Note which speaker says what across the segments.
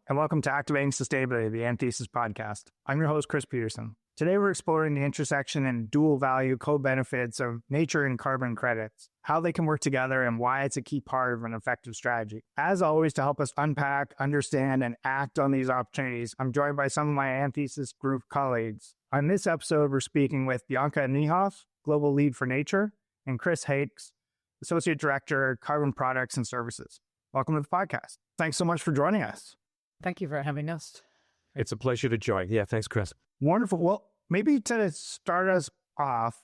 Speaker 1: and welcome to Activating Sustainability, the Anthesis podcast. I'm your host, Chris Peterson. Today, we're exploring the intersection and dual value co-benefits of nature and carbon credits, how they can work together, and why it's a key part of an effective strategy. As always, to help us unpack, understand, and act on these opportunities, I'm joined by some of my Anthesis group colleagues. On this episode, we're speaking with Bianca Nijhof, Global Lead for Nature, and Chris Hakes, Associate Director, Carbon Products and Services. Welcome to the podcast. Thanks so much for joining us.
Speaker 2: Thank you for having us.
Speaker 3: It's a pleasure to join. Yeah, thanks, Chris.
Speaker 1: Wonderful. Well, maybe to start us off,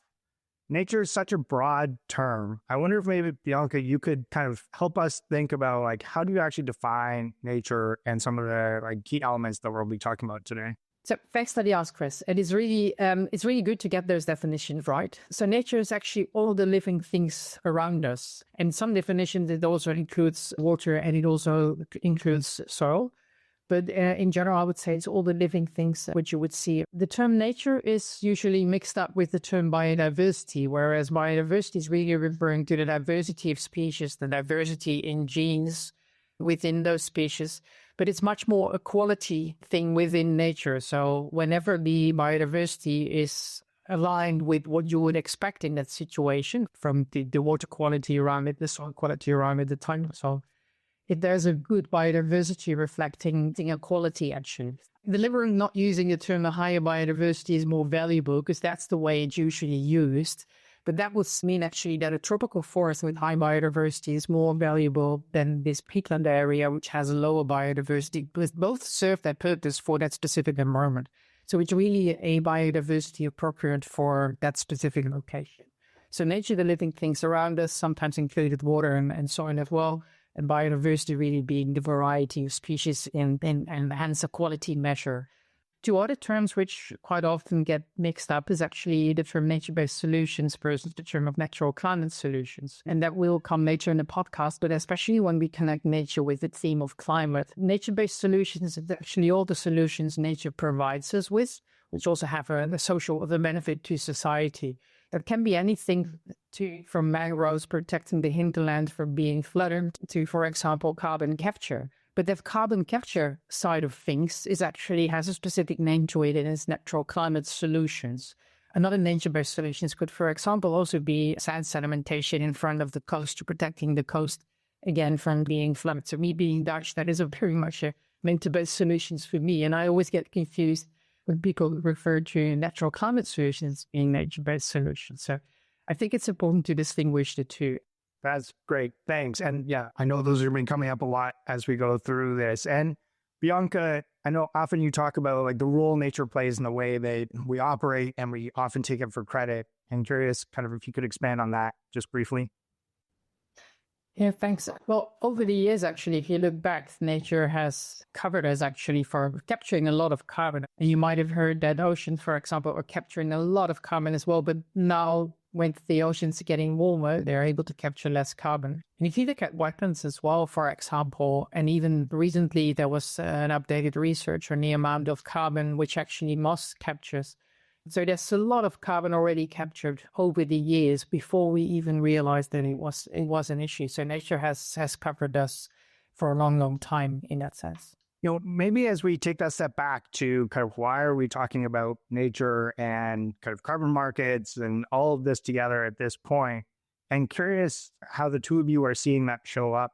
Speaker 1: nature is such a broad term. I wonder if maybe, Bianca, you could kind of help us think about how do you actually define nature and some of the key elements that we'll be talking about today?
Speaker 2: So thanks that you asked, Chris. It is really, it's really good to get those definitions right. So nature is actually all the living things around us. And some definitions, it also includes water and it also includes soil. But in general, I would say it's all the living things which you would see. The term nature is usually mixed up with the term biodiversity, whereas biodiversity is really referring to the diversity of species, the diversity in genes within those species. But it's much more a quality thing within nature. So whenever the biodiversity is aligned with what you would expect in that situation, from the water quality around it, the soil quality around it, the time of soil, if there's a good biodiversity reflecting a quality action. Deliberately not using the term a higher biodiversity is more valuable because that's the way it's usually used. But that would mean actually that a tropical forest with high biodiversity is more valuable than this peatland area, which has a lower biodiversity, because both serve that purpose for that specific environment. So it's really a biodiversity appropriate for that specific location. So nature, the living things around us, sometimes included water and soil as well, and biodiversity really being the variety of species and hence a quality measure. Two other terms which quite often get mixed up is actually the term nature-based solutions versus the term of natural climate solutions. And that will come later in the podcast, but especially when we connect nature with the theme of climate. Nature-based solutions is actually all the solutions nature provides us with, which also have a social benefit to society. That can be anything from mangroves protecting the hinterland from being flooded to, for example, carbon capture. But the carbon capture side of things has a specific name to it, and it's natural climate solutions. Another nature-based solutions could, for example, also be sand sedimentation in front of the coast, protecting the coast, again, from being flooded. So me being Dutch, that is very much a nature-based solutions for me. And I always get confused when people refer to natural climate solutions being nature-based solutions. So I think it's important to distinguish the two.
Speaker 1: That's great. Thanks. And yeah, I know those have been coming up a lot as we go through this. And Bianca, I know often you talk about the role nature plays in the way that we operate, and we often take it for credit. I'm curious kind of if you could expand on that just briefly.
Speaker 2: Yeah, thanks. Well, over the years, actually, if you look back, nature has covered us actually for capturing a lot of carbon. And you might have heard that oceans, for example, are capturing a lot of carbon as well. But now, with the oceans getting warmer, they're able to capture less carbon. And if you look at weapons as well, for example, and even recently there was an updated research on the amount of carbon which actually moss captures. So there's a lot of carbon already captured over the years before we even realized that it was an issue. So nature has covered us for a long, long time in that sense.
Speaker 1: Maybe as we take that step back to kind of why are we talking about nature and kind of carbon markets and all of this together at this point, and curious how the two of you are seeing that show up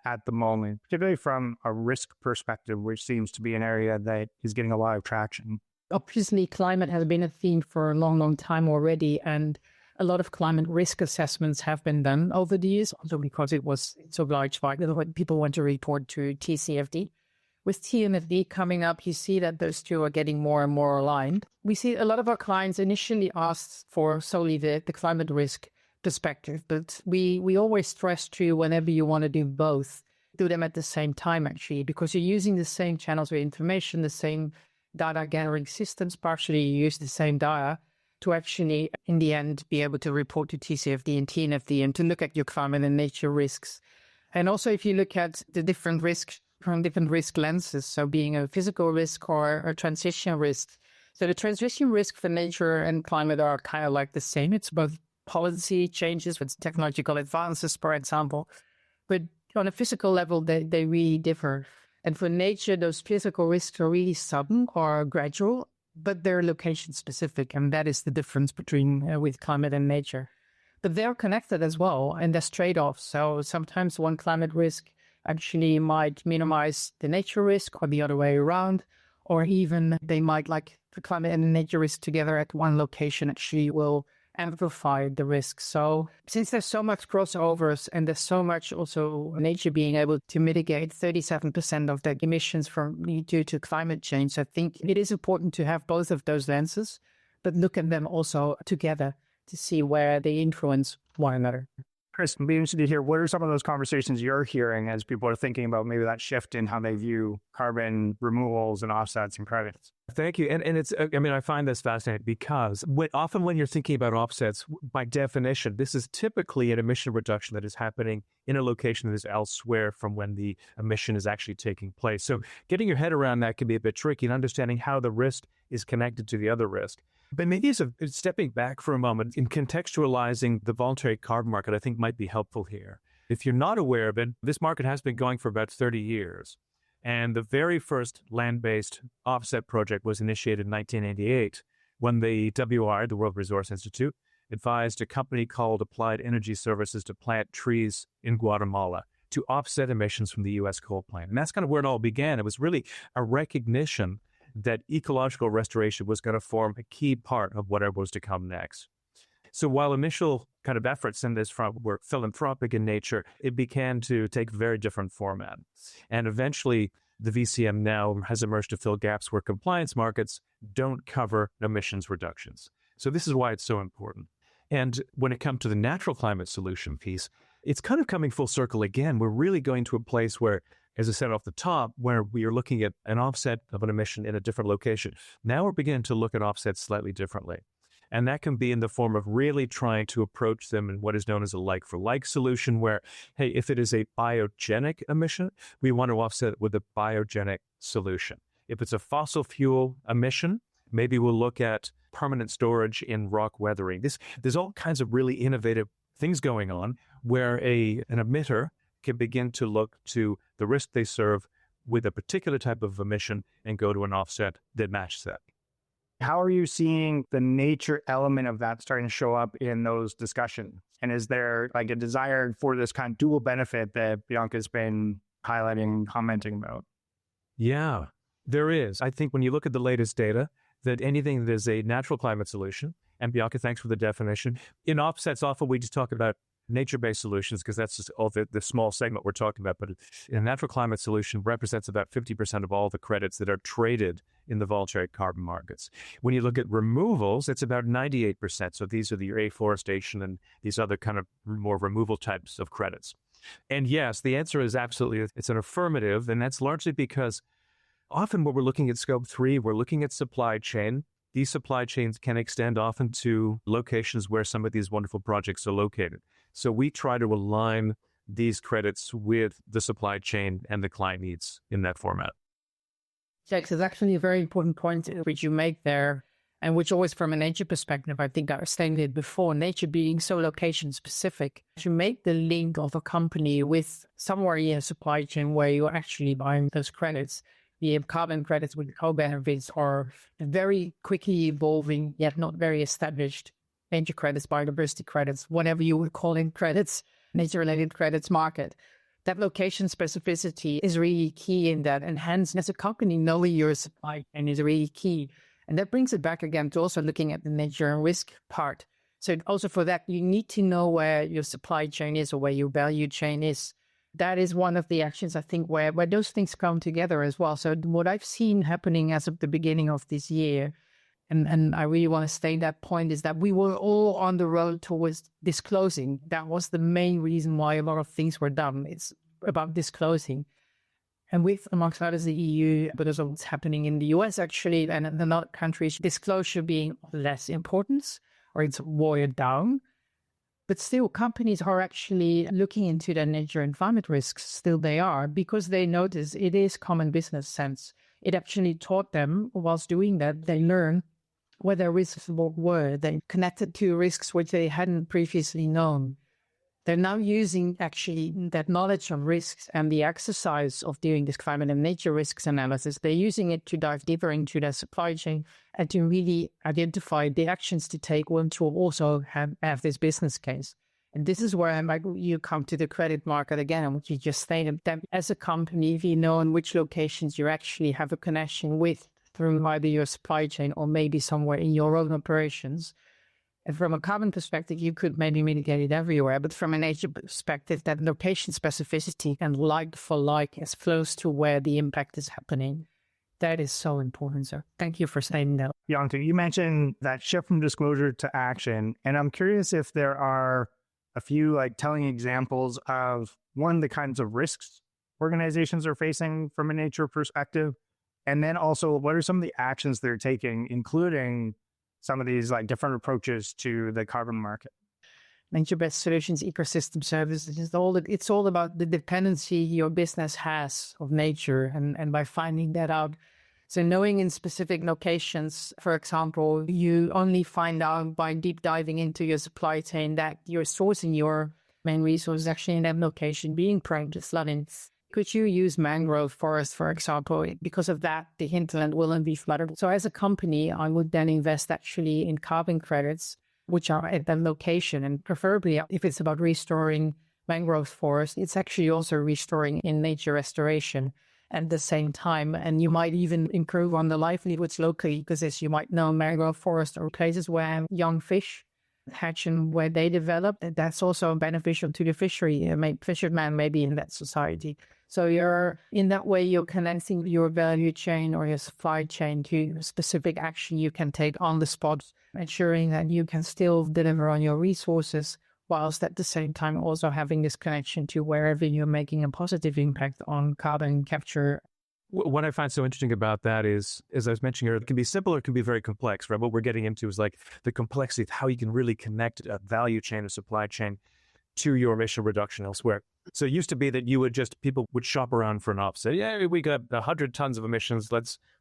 Speaker 1: at the moment, particularly from a risk perspective, which seems to be an area that is getting a lot of traction.
Speaker 2: Obviously, climate has been a theme for a long, long time already, and a lot of climate risk assessments have been done over the years, also because it's obliged by people want to report to TCFD. With TNFD coming up, you see that those two are getting more and more aligned. We see a lot of our clients initially asked for solely the climate risk perspective, but we always stress to whenever you want to do both, do them at the same time actually, because you're using the same channels of information, the same data gathering systems, partially you use the same data to actually, in the end, be able to report to TCFD and TNFD and to look at your climate and nature risks. And also if you look at the different risks, from different risk lenses, so being a physical risk or a transition risk. So the transition risk for nature and climate are kind of like the same. It's both policy changes with technological advances, for example. But on a physical level, they really differ. And for nature, those physical risks are really sudden or gradual, but they're location specific. And that is the difference between with climate and nature. But they're connected as well, and there's trade-offs. So sometimes one climate risk actually might minimize the nature risk or the other way around, or even they might, like the climate and the nature risk together at one location actually will amplify the risk. So since there's so much crossovers and there's so much also nature being able to mitigate 37% of the emissions due to climate change, I think it is important to have both of those lenses, but look at them also together to see where they influence one another.
Speaker 1: Chris, I'm interested to hear, what are some of those conversations you're hearing as people are thinking about maybe that shift in how they view carbon removals and offsets and credits?
Speaker 3: Thank you. And it's, I find this fascinating because often when you're thinking about offsets, by definition, this is typically an emission reduction that is happening in a location that is elsewhere from when the emission is actually taking place. So getting your head around that can be a bit tricky, and understanding how the risk is connected to the other risk. But maybe stepping back for a moment in contextualizing the voluntary carbon market, I think might be helpful here. If you're not aware of it, this market has been going for about 30 years. And the very first land-based offset project was initiated in 1988 when the WR, the World Resource Institute, advised a company called Applied Energy Services to plant trees in Guatemala to offset emissions from the U.S. coal plant. And that's kind of where it all began. It was really a recognition that ecological restoration was going to form a key part of whatever was to come next. So while initial kind of efforts in this front were philanthropic in nature, it began to take very different format. And eventually, the VCM now has emerged to fill gaps where compliance markets don't cover emissions reductions. So this is why it's so important. And when it comes to the natural climate solution piece, it's kind of coming full circle again. We're really going to a place where, as I said off the top, where we are looking at an offset of an emission in a different location. Now we're beginning to look at offsets slightly differently. And that can be in the form of really trying to approach them in what is known as a like-for-like solution where, hey, if it is a biogenic emission, we want to offset it with a biogenic solution. If it's a fossil fuel emission, maybe we'll look at permanent storage in rock weathering. There's all kinds of really innovative things going on where an emitter can begin to look to the risk they serve with a particular type of emission and go to an offset that matches that.
Speaker 1: How are you seeing the nature element of that starting to show up in those discussions? And is there like a desire for this kind of dual benefit that Bianca's been highlighting, commenting about?
Speaker 3: Yeah, there is. I think when you look at the latest data, that anything that is a natural climate solution, and Bianca, thanks for the definition. In offsets, often we just talk about nature-based solutions because that's just all the small segment we're talking about. But a natural climate solution represents about 50% of all the credits that are traded in the voluntary carbon markets. When you look at removals, it's about 98%. So these are your afforestation and these other kind of more removal types of credits. And yes, the answer is absolutely, it's an affirmative. And that's largely because often when we're looking at scope 3, we're looking at supply chain. These supply chains can extend often to locations where some of these wonderful projects are located. So we try to align these credits with the supply chain and the client needs in that format.
Speaker 2: Jakes, it's actually a very important point which you make there, and which always from a nature perspective, I think I was saying it before, nature being so location specific, to make the link of a company with somewhere in a supply chain where you're actually buying those credits. The carbon credits with co-benefits are very quickly evolving, yet not very established nature credits, biodiversity credits, whatever you would call in credits, nature-related credits market. That location specificity is really key in that. And hence, as a company, knowing your supply chain is really key. And that brings it back again to also looking at the nature and risk part. So also for that, you need to know where your supply chain is or where your value chain is. That is one of the actions, I think, where those things come together as well. So what I've seen happening as of the beginning of this year, and I really want to stay that point, is that we were all on the road towards disclosing. That was the main reason why a lot of things were done. It's about disclosing. And with, amongst others, the EU, but also what's happening in the US, actually, and in other countries, disclosure being of less importance, or it's watered down. But still, companies are actually looking into their nature and climate risks. Still they are, because they notice it is common business sense. It actually taught them, whilst doing that, they learn where their risks were. They connected to risks which they hadn't previously known. They're now using actually that knowledge of risks and the exercise of doing this climate and nature risks analysis. They're using it to dive deeper into their supply chain and to really identify the actions to take when to also have this business case. And this is where you come to the credit market again, and what you just stated, that as a company, if you know in which locations you actually have a connection with through either your supply chain or maybe somewhere in your own operations. And from a carbon perspective, you could maybe mitigate it everywhere. But from a nature perspective, that location specificity and like for like as close to where the impact is happening, that is so important. So thank you for saying that.
Speaker 1: Bianca, you mentioned that shift from disclosure to action. And I'm curious if there are a few telling examples of the kinds of risks organizations are facing from a nature perspective. And then also, what are some of the actions they're taking, including some of these different approaches to the carbon market?
Speaker 2: Nature-based solutions, ecosystem services, it's all about the dependency your business has of nature, and by finding that out. So knowing in specific locations, for example, you only find out by deep diving into your supply chain that you're sourcing your main resources actually in that location being prone to flooding. Could you use mangrove forest, for example? Because of that, the hinterland will be flooded. So as a company, I would then invest actually in carbon credits, which are at that location. And preferably, if it's about restoring mangrove forest, it's actually also restoring in nature restoration at the same time. And you might even improve on the livelihoods locally, because as you might know, mangrove forests are places where young fish hatch and where they develop. That's also beneficial to the fishery, fisherman maybe in that society. So in that way, you're connecting your value chain or your supply chain to specific action you can take on the spot, ensuring that you can still deliver on your resources, whilst at the same time also having this connection to wherever you're making a positive impact on carbon capture.
Speaker 3: What I find so interesting about that is, as I was mentioning earlier, it can be simple or it can be very complex, right? What we're getting into is the complexity of how you can really connect a value chain, a supply chain to your emission reduction elsewhere. So it used to be that people would shop around for an offset. Yeah, we got 100 tons of emissions.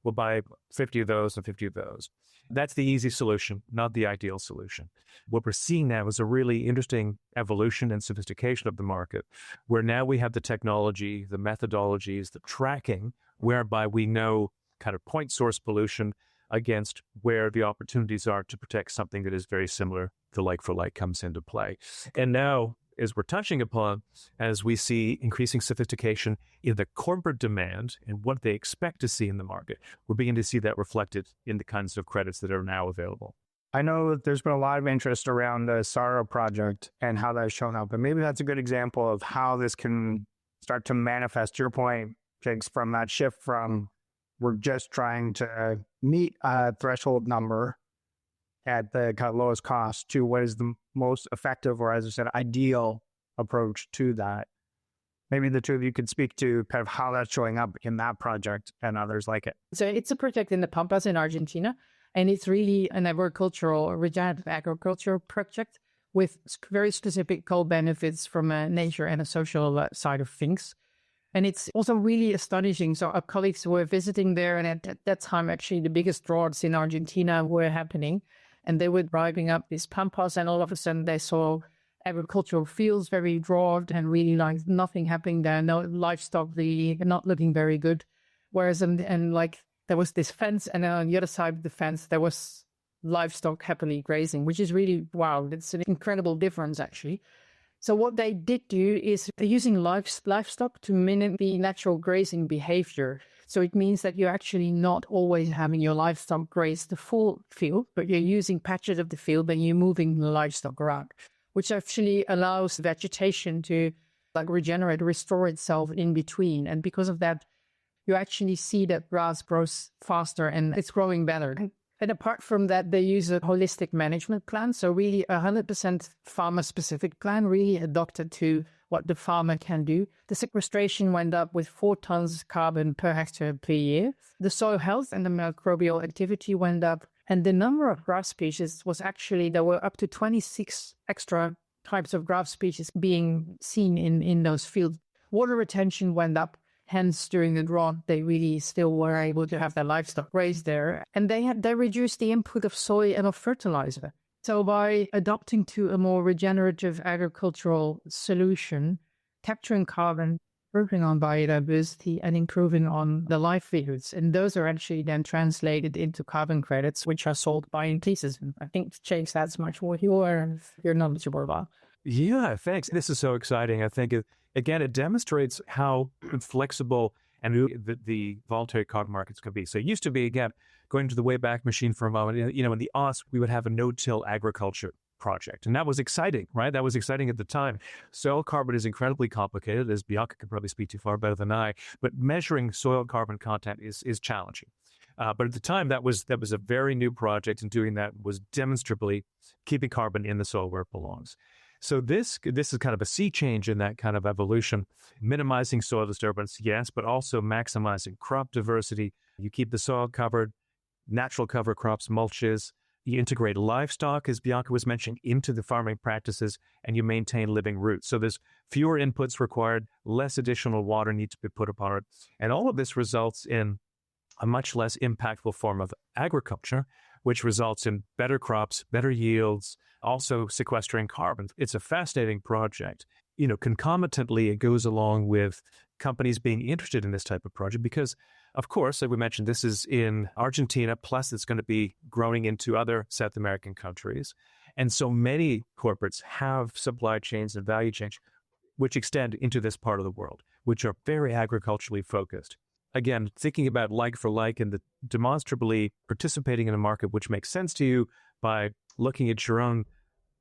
Speaker 3: We'll buy 50 of those and 50 of those. That's the easy solution, not the ideal solution. What we're seeing now is a really interesting evolution and sophistication of the market, where now we have the technology, the methodologies, the tracking, whereby we know kind of point source pollution against where the opportunities are to protect something that is very similar. The like for like comes into play. And now, as we're touching upon, as we see increasing sophistication in the corporate demand and what they expect to see in the market, we're beginning to see that reflected in the kinds of credits that are now available.
Speaker 1: I know that there's been a lot of interest around the SARA project and how that's shown up, but maybe that's a good example of how this can start to manifest. Your point, Jakes, from that shift from we're just trying to meet a threshold number at the kind of lowest cost to what is the most effective, or as I said, ideal approach to that. Maybe the two of you could speak to kind of how that's showing up in that project and others like it.
Speaker 2: So it's a project in the Pampas in Argentina, and it's really an regenerative agriculture project with very specific co-benefits from a nature and a social side of things. And it's also really astonishing. So our colleagues were visiting there, and at that time, actually, the biggest droughts in Argentina were happening. And they were driving up these pampas, and all of a sudden they saw agricultural fields very drought and really nothing happening there. No livestock, really not looking very good. Whereas, and there was this fence, and on the other side of the fence, there was livestock happily grazing, which is really, wow, it's an incredible difference, actually. So what they did do is they're using livestock to mimic the natural grazing behavior. So it means that you're actually not always having your livestock graze the full field, but you're using patches of the field and you're moving the livestock around, which actually allows vegetation to regenerate, restore itself in between. And because of that, you actually see that grass grows faster and it's growing better. And apart from that, they use a holistic management plan. So really 100% farmer-specific plan, really adapted to what the farmer can do. The sequestration went up with 4 tons carbon per hectare per year. The soil health and the microbial activity went up. And the number of grass species was actually, there were up to 26 extra types of grass species being seen in those fields. Water retention went up. Hence, during the drought, they really still were able to have their livestock raised there. And they reduced the input of soy and of fertilizer. So by adopting to a more regenerative agricultural solution, capturing carbon, improving on biodiversity, and improving on the livelihoods. And those are actually then translated into carbon credits, which are sold by Anthesis. I think, James, that's much more you're knowledgeable about.
Speaker 3: Yeah, thanks. This is so exciting. I think, again, it demonstrates how flexible and the voluntary carbon markets can be. So it used to be, again, going to the Wayback Machine for a moment, in the aughts, we would have a no-till agriculture project. And that was exciting, right? That was exciting at the time. Soil carbon is incredibly complicated, as Bianca could probably speak to far better than I, but measuring soil carbon content is challenging. But at the time, that was a very new project, and doing that was demonstrably keeping carbon in the soil where it belongs. So this is kind of a sea change in that kind of evolution, minimizing soil disturbance, yes, but also maximizing crop diversity. You keep the soil covered, natural cover crops, mulches. You integrate livestock, as Bianca was mentioning, into the farming practices, and you maintain living roots. So there's fewer inputs required, less additional water needs to be put upon it. And all of this results in a much less impactful form of agriculture, which results in better crops, better yields, also sequestering carbon. It's a fascinating project. Concomitantly, it goes along with companies being interested in this type of project because, of course, like we mentioned, this is in Argentina, plus it's going to be growing into other South American countries. And so many corporates have supply chains and value chains which extend into this part of the world, which are very agriculturally focused. Again, thinking about like for like and demonstrably participating in a market which makes sense to you by looking at your own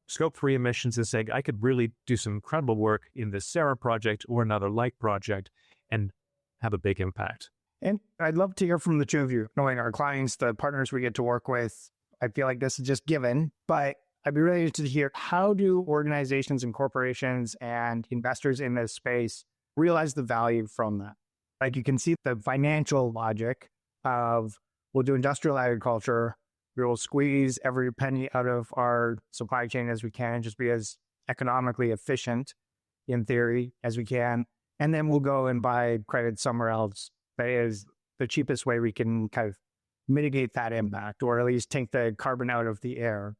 Speaker 3: Scope 3 emissions and saying, I could really do some incredible work in this Sarah project or another like project and have a big impact.
Speaker 1: And I'd love to hear from the two of you, knowing our clients, the partners we get to work with. I feel like this is just given, but I'd be really interested to hear, how do organizations and corporations and investors in this space realize the value from that? Like, you can see the financial logic of, we'll do industrial agriculture, we will squeeze every penny out of our supply chain as we can, just be as economically efficient in theory as we can. And then we'll go and buy credits somewhere else. That is the cheapest way we can kind of mitigate that impact, or at least take the carbon out of the air.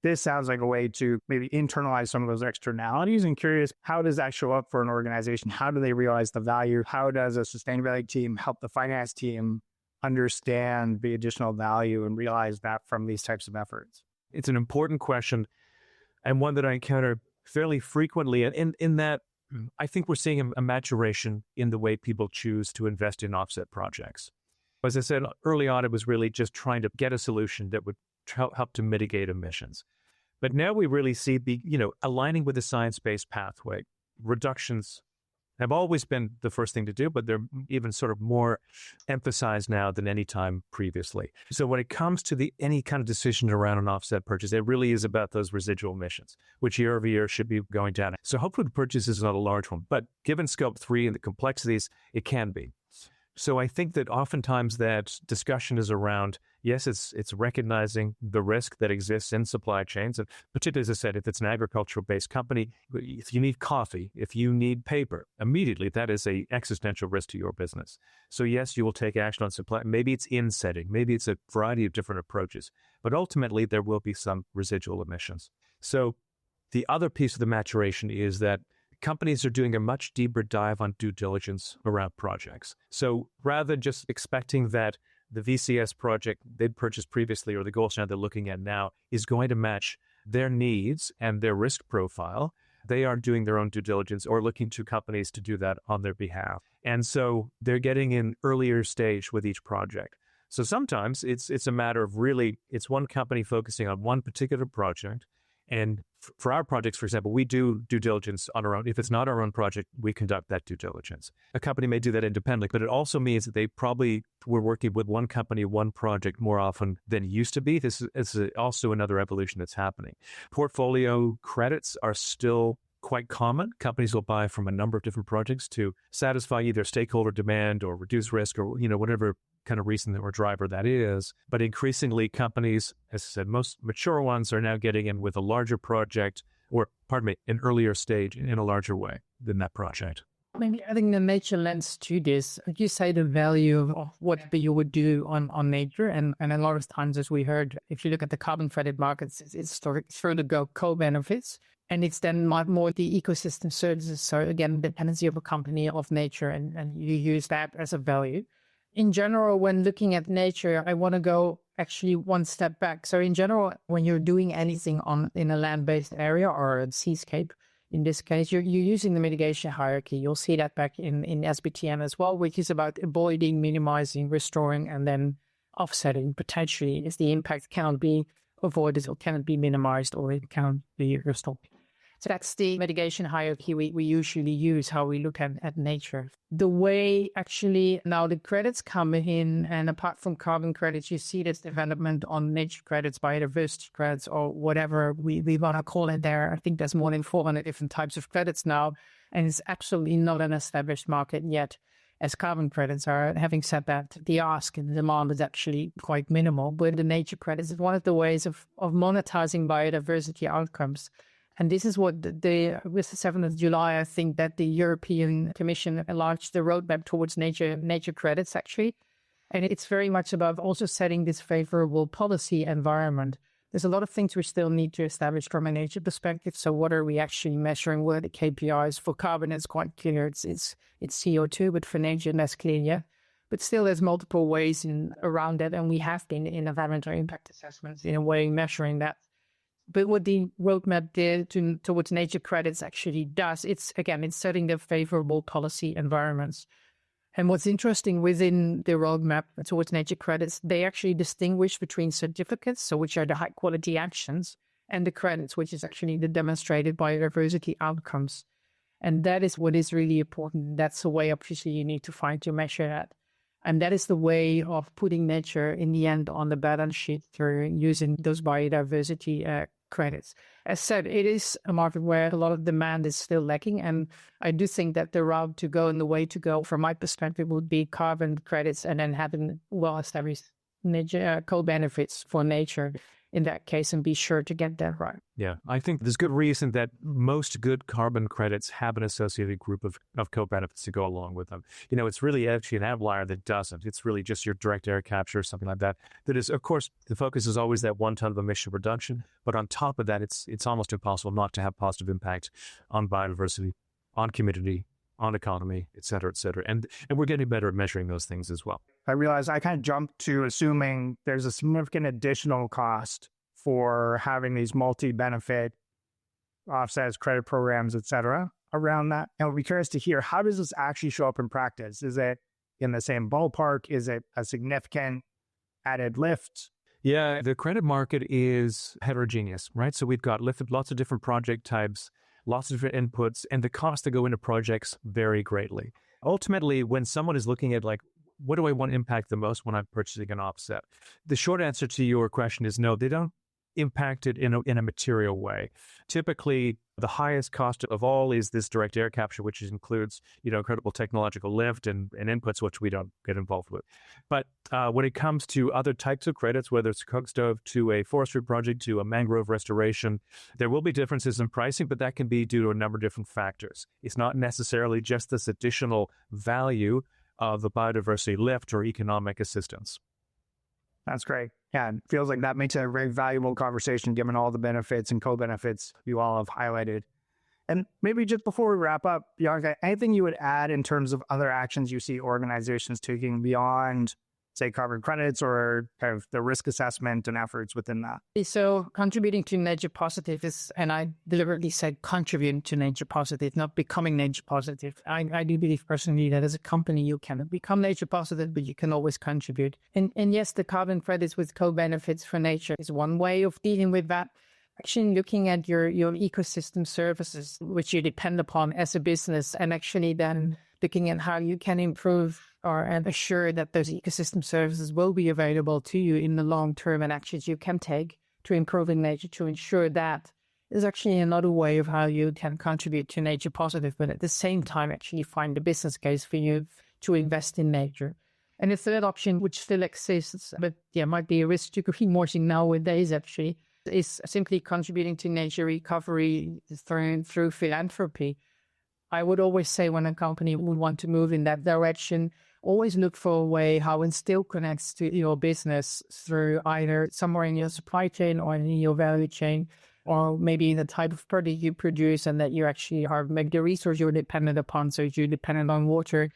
Speaker 1: This sounds like a way to maybe internalize some of those externalities. And curious, how does that show up for an organization? How do they realize the value? How does a sustainability team help the finance team understand the additional value and realize that from these types of efforts?
Speaker 3: It's an important question, and one that I encounter fairly frequently. And in that, I think we're seeing a maturation in the way people choose to invest in offset projects. As I said early on, it was really just trying to get a solution that would help to mitigate emissions. But now we really see aligning with the science-based pathway. Reductions have always been the first thing to do, but they're even sort of more emphasized now than any time previously. So when it comes to any kind of decision around an offset purchase, it really is about those residual emissions, which year over year should be going down. So hopefully the purchase is not a large one, but given Scope 3 and the complexities, it can be. So I think that oftentimes that discussion is around, yes, it's recognizing the risk that exists in supply chains. And particularly, as I said, if it's an agricultural-based company, if you need coffee, if you need paper, immediately that is an existential risk to your business. So yes, you will take action on supply. Maybe it's insetting. Maybe it's a variety of different approaches. But ultimately, there will be some residual emissions. So the other piece of the maturation is that companies are doing a much deeper dive on due diligence around projects. So rather than just expecting that the VCS project they'd purchased previously or the gold standard they're looking at now is going to match their needs and their risk profile, they are doing their own due diligence or looking to companies to do that on their behalf. And so they're getting in earlier stage with each project. So sometimes it's a matter of really, it's one company focusing on one particular project. And for our projects, for example, we do due diligence on our own. If it's not our own project, we conduct that due diligence. A company may do that independently, but it also means that they probably were working with one company, one project more often than it used to be. This is also another evolution that's happening. Portfolio credits are still quite common. Companies will buy from a number of different projects to satisfy either stakeholder demand or reduce risk or whatever kind of reason or driver that is. But increasingly, companies, as I said, most mature ones are now getting in with a larger project, or an earlier stage in a larger way than that project.
Speaker 2: Maybe adding the nature lens to this, like you say, the value of what you would do on nature. And a lot of times, as we heard, if you look at the carbon credit markets, it's further go co-benefits. And it's then more the ecosystem services. So again, dependency of a company, of nature, and you use that as a value. In general, when looking at nature, I want to go actually one step back. So in general, when you're doing anything in a land-based area or a seascape, in this case, you're using the mitigation hierarchy. You'll see that back in SBTN as well, which is about avoiding, minimizing, restoring, and then offsetting potentially if the impact cannot be avoided or cannot be minimized or it cannot be restored. So that's the mitigation hierarchy we usually use, how we look at nature. The way actually now the credits come in, and apart from carbon credits, you see this development on nature credits, biodiversity credits, or whatever we want to call it there. I think there's more than 400 different types of credits now, and it's absolutely not an established market yet as carbon credits are. Having said that, the ask and the demand is actually quite minimal, but the nature credits is one of the ways of monetizing biodiversity outcomes. And this is what with the 7th of July, I think that the European Commission launched the roadmap towards nature credits, actually. And it's very much about also setting this favorable policy environment. There's a lot of things we still need to establish from a nature perspective. So what are we actually measuring? What are the KPIs? For carbon, it's quite clear. It's CO2, but for nature, less clear yet. But still, there's multiple ways around that. And we have been in environmental impact assessments in a way measuring that. But what the roadmap did towards nature credits actually does, it's setting the favorable policy environments. And what's interesting within the roadmap towards nature credits, they actually distinguish between certificates, so which are the high quality actions, and the credits, which is actually the demonstrated biodiversity outcomes. And that is what is really important. That's the way obviously you need to find to measure that. And that is the way of putting nature in the end on the balance sheet through using those biodiversity credits. As said, it is a market where a lot of demand is still lacking. And I do think that the route to go and the way to go, from my perspective, would be carbon credits and then having well-established co-benefits for nature in that case, and be sure to get that right.
Speaker 3: Yeah, I think there's good reason that most good carbon credits have an associated group of co-benefits to go along with them. You know, it's really actually an outlier that doesn't. It's really just your direct air capture or something like that. That is, of course, the focus is always that 1 ton of emission reduction. But on top of that, it's almost impossible not to have positive impact on biodiversity, on community, on economy, et cetera, et cetera. And we're getting better at measuring those things as well.
Speaker 1: I realized I kind of jumped to assuming there's a significant additional cost for having these multi-benefit offsets, credit programs, et cetera, around that. And I'd be curious to hear, how does this actually show up in practice? Is it in the same ballpark? Is it a significant added lift?
Speaker 3: Yeah, the credit market is heterogeneous, right? So we've got lots of different project types, lots of different inputs, and the costs that go into projects vary greatly. Ultimately, when someone is looking at what do I want to impact the most when I'm purchasing an offset? The short answer to your question is no, they don't impact it in a material way. Typically, the highest cost of all is this direct air capture, which includes, incredible technological lift and inputs, which we don't get involved with. But when it comes to other types of credits, whether it's a coke stove to a forestry project to a mangrove restoration, there will be differences in pricing, but that can be due to a number of different factors. It's not necessarily just this additional value of the biodiversity lift or economic assistance.
Speaker 1: That's great. Yeah, it feels like that makes it a very valuable conversation given all the benefits and co-benefits you all have highlighted. And maybe just before we wrap up, Bianca, anything you would add in terms of other actions you see organizations taking beyond, say, carbon credits or kind of the risk assessment and efforts within that?
Speaker 2: So contributing to nature positive is, and I deliberately said contributing to nature positive, not becoming nature positive. I do believe personally that as a company, you cannot become nature positive, but you can always contribute. And yes, the carbon credits with co-benefits for nature is one way of dealing with that. Actually looking at your ecosystem services, which you depend upon as a business, and actually then looking at how you can improve and assure that those ecosystem services will be available to you in the long term, and actions you can take to improving nature to ensure that is actually another way of how you can contribute to nature positive, but at the same time actually find a business case for you to invest in nature. And the third option, which still exists, but might be a risk to greenwashing nowadays actually, is simply contributing to nature recovery through philanthropy. I would always say when a company would want to move in that direction, always look for a way how it still connects to your business through either somewhere in your supply chain or in your value chain, or maybe the type of product you produce and that you actually are maybe the resource you're dependent upon. So if you're dependent on water,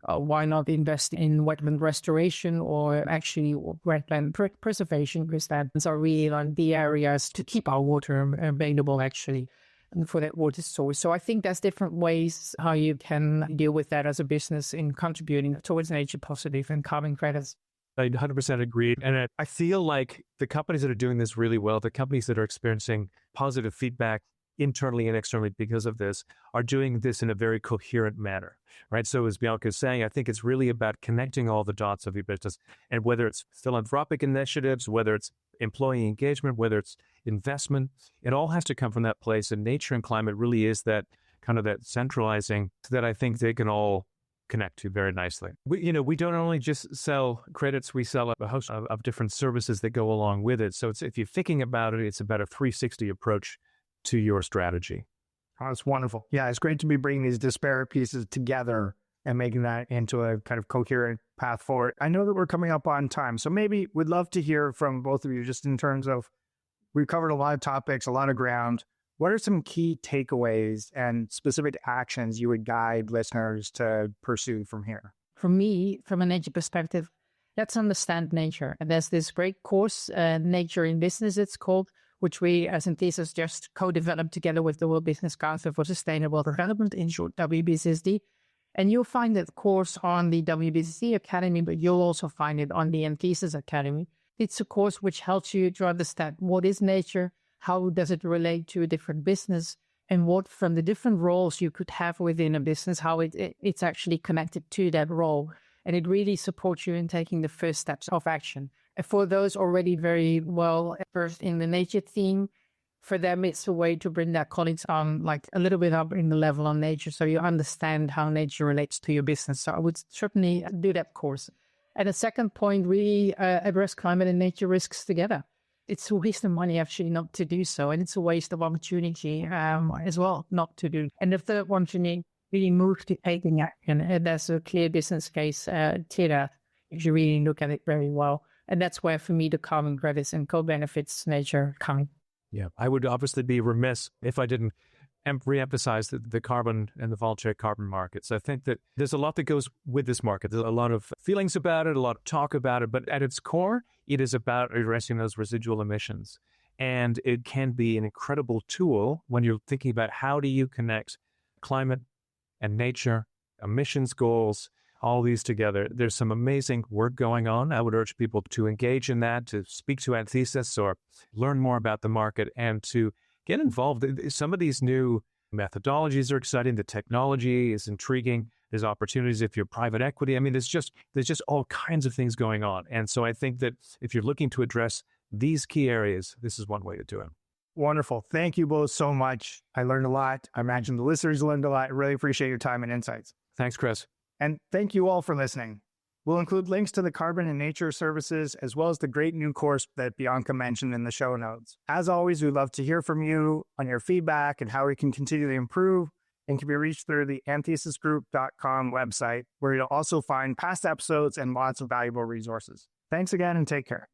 Speaker 2: why not invest in wetland restoration or actually wetland preservation, because those are really like the areas to keep our water available actually and for that water source. So I think there's different ways how you can deal with that as a business in contributing towards nature positive and carbon credits.
Speaker 3: I 100% agree. And I feel like the companies that are doing this really well, the companies that are experiencing positive feedback internally and externally because of this, are doing this in a very coherent manner, right? So as Bianca is saying, I think it's really about connecting all the dots of your business, and whether it's philanthropic initiatives, whether it's employee engagement, whether it's investment, it all has to come from that place. And nature and climate really is that kind of that centralizing that I think they can all connect to very nicely. We don't only just sell credits, we sell a host of different services that go along with it. So if you're thinking about it, it's about a 360 approach to your strategy.
Speaker 1: Oh, that's wonderful. Yeah, it's great to be bringing these disparate pieces together and making that into a kind of coherent path forward. I know that we're coming up on time, so maybe we'd love to hear from both of you just in terms of, we've covered a lot of topics, a lot of ground. What are some key takeaways and specific actions you would guide listeners to pursue from here?
Speaker 2: For me, from a nature perspective, let's understand nature. And there's this great course, Nature in Business, it's called, which we as Anthesis just co-developed together with the World Business Council for Sustainable Development, in short WBSSD. And you'll find that course on the WBSSD Academy, but you'll also find it on the Anthesis Academy. It's a course which helps you to understand what is nature, how does it relate to a different business, and what from the different roles you could have within a business, how it's actually connected to that role. And it really supports you in taking the first steps of action. And for those already very well versed in the nature theme, for them, it's a way to bring their colleagues on like a little bit up in the level on nature, so you understand how nature relates to your business. So I would certainly do that course. And the second point, really address climate and nature risks together. It's a waste of money actually not to do so, and it's a waste of opportunity as well not to do. And the third one, you need really move to taking action. And there's a clear business case to that if you really look at it very well. And that's where, for me, the carbon credits and co-benefits nature come.
Speaker 3: Yeah, I would obviously be remiss if I didn't re-emphasize the carbon and the voluntary carbon markets. I think that there's a lot that goes with this market. There's a lot of feelings about it, a lot of talk about it, but at its core, it is about addressing those residual emissions. And it can be an incredible tool when you're thinking about how do you connect climate and nature, emissions goals, all these together. There's some amazing work going on. I would urge people to engage in that, to speak to Anthesis or learn more about the market and to get involved. Some of these new methodologies are exciting. The technology is intriguing. There's opportunities if you're private equity. I mean, there's just all kinds of things going on. And so I think that if you're looking to address these key areas, this is one way to do it.
Speaker 1: Wonderful. Thank you both so much. I learned a lot. I imagine the listeners learned a lot. I really appreciate your time and insights.
Speaker 3: Thanks, Chris.
Speaker 1: And thank you all for listening. We'll include links to the carbon and nature services, as well as the great new course that Bianca mentioned in the show notes. As always, we'd love to hear from you on your feedback and how we can continue to improve, and can be reached through the anthesisgroup.com website, where you'll also find past episodes and lots of valuable resources. Thanks again, and take care.